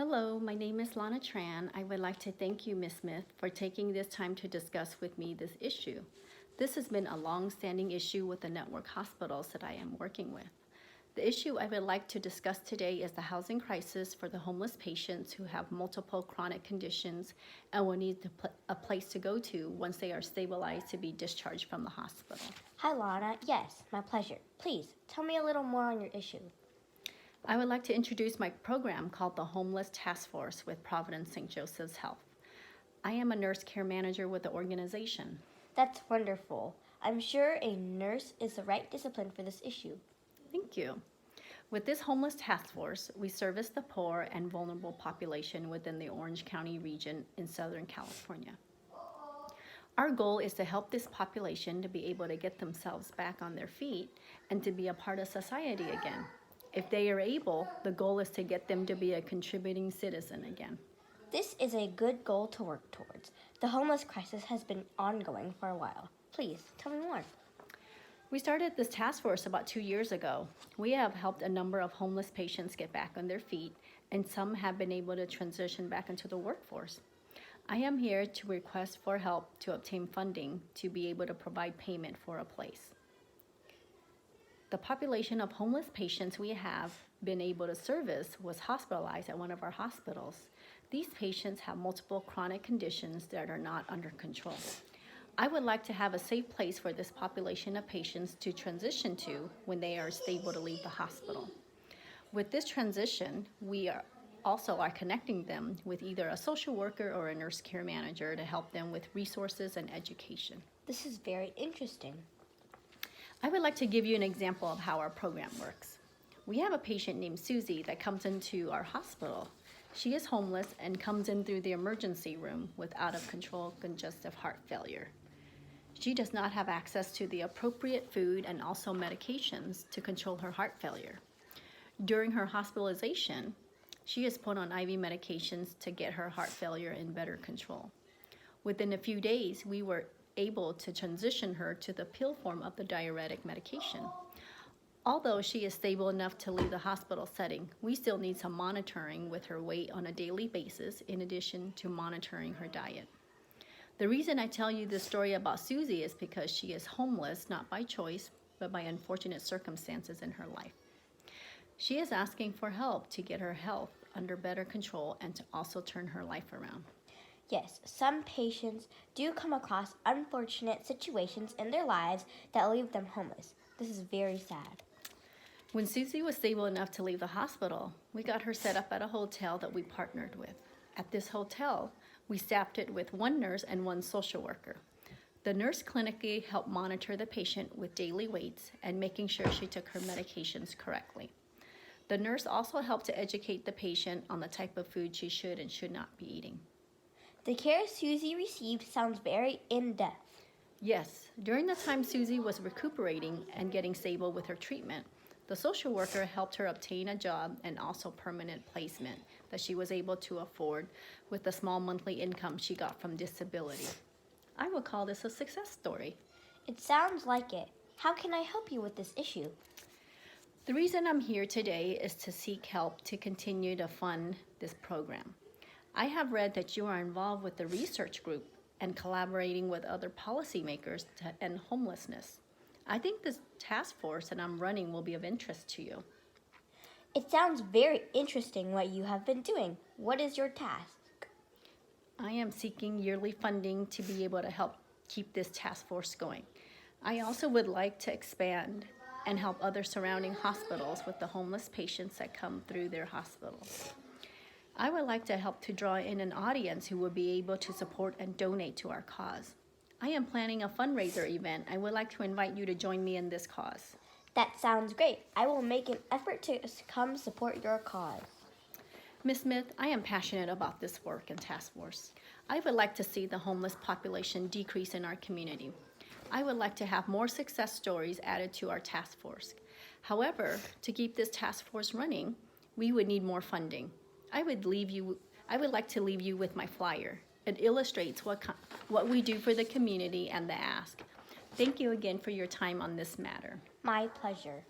Hello, my name is Lana Tran. I would like to thank you, Ms. Smith, for taking this time to discuss with me this issue. This has been a long-standing issue with the network hospitals that I am working with. The issue I would like to discuss today is the housing crisis for the homeless patients who have multiple chronic conditions and will need a place to go to once they are stabilized to be discharged from the hospital. Hi, Lana. Yes, my pleasure. Please, tell me a little more on your issue. I would like to introduce my program called the Homeless Task Force with Providence St. Joseph's Health. I am a nurse care manager with the organization. That's wonderful. I'm sure a nurse is the right discipline for this issue. Thank you. With this Homeless Task Force, we service the poor and vulnerable population within the Orange County region in Southern California. Our goal is to help this population to be able to get themselves back on their feet and to be a part of society again. If they are able, the goal is to get them to be a contributing citizen again. This is a good goal to work towards. The homeless crisis has been ongoing for a while. Please, tell me more. We started this task force about 2 years ago. We have helped a number of homeless patients get back on their feet, and some have been able to transition back into the workforce. I am here to request for help to obtain funding to be able to provide payment for a place. The population of homeless patients we have been able to service was hospitalized at one of our hospitals. These patients have multiple chronic conditions that are not under control. I would like to have a safe place for this population of patients to transition to when they are stable to leave the hospital. With this transition, we are connecting them with either a social worker or a nurse care manager to help them with resources and education. This is very interesting. I would like to give you an example of how our program works. We have a patient named Susie that comes into our hospital. She is homeless and comes in through the emergency room with out-of-control congestive heart failure. She does not have access to the appropriate food and also medications to control her heart failure. During her hospitalization, she is put on IV medications to get her heart failure in better control. Within a few days, we were able to transition her to the pill form of the diuretic medication. Although she is stable enough to leave the hospital setting, we still need some monitoring with her weight on a daily basis in addition to monitoring her diet. The reason I tell you this story about Susie is because she is homeless, not by choice, but by unfortunate circumstances in her life. She is asking for help to get her health under better control and to also turn her life around. Yes, some patients do come across unfortunate situations in their lives that leave them homeless. This is very sad. When Susie was stable enough to leave the hospital, we got her set up at a hotel that we partnered with. At this hotel, we staffed it with one nurse and one social worker. The nurse clinically helped monitor the patient with daily weights and making sure she took her medications correctly. The nurse also helped to educate the patient on the type of food she should and should not be eating. The care Susie received sounds very in-depth. Yes, during the time Susie was recuperating and getting stable with her treatment, the social worker helped her obtain a job and also permanent placement that she was able to afford with the small monthly income she got from disability. I would call this a success story. It sounds like it. How can I help you with this issue? The reason I'm here today is to seek help to continue to fund this program. I have read that you are involved with the research group and collaborating with other policymakers to end homelessness. I think this task force that I'm running will be of interest to you. It sounds very interesting what you have been doing. What is your task? I am seeking yearly funding to be able to help keep this task force going. I also would like to expand and help other surrounding hospitals with the homeless patients that come through their hospitals. I would like to help to draw in an audience who will be able to support and donate to our cause. I am planning a fundraiser event. I would like to invite you to join me in this cause. That sounds great. I will make an effort to come support your cause. Ms. Smith, I am passionate about this work and task force. I would like to see the homeless population decrease in our community. I would like to have more success stories added to our task force. However, to keep this task force running, we would need more funding. I would like to leave you with my flyer. It illustrates what we do for the community and the ask. Thank you again for your time on this matter. My pleasure.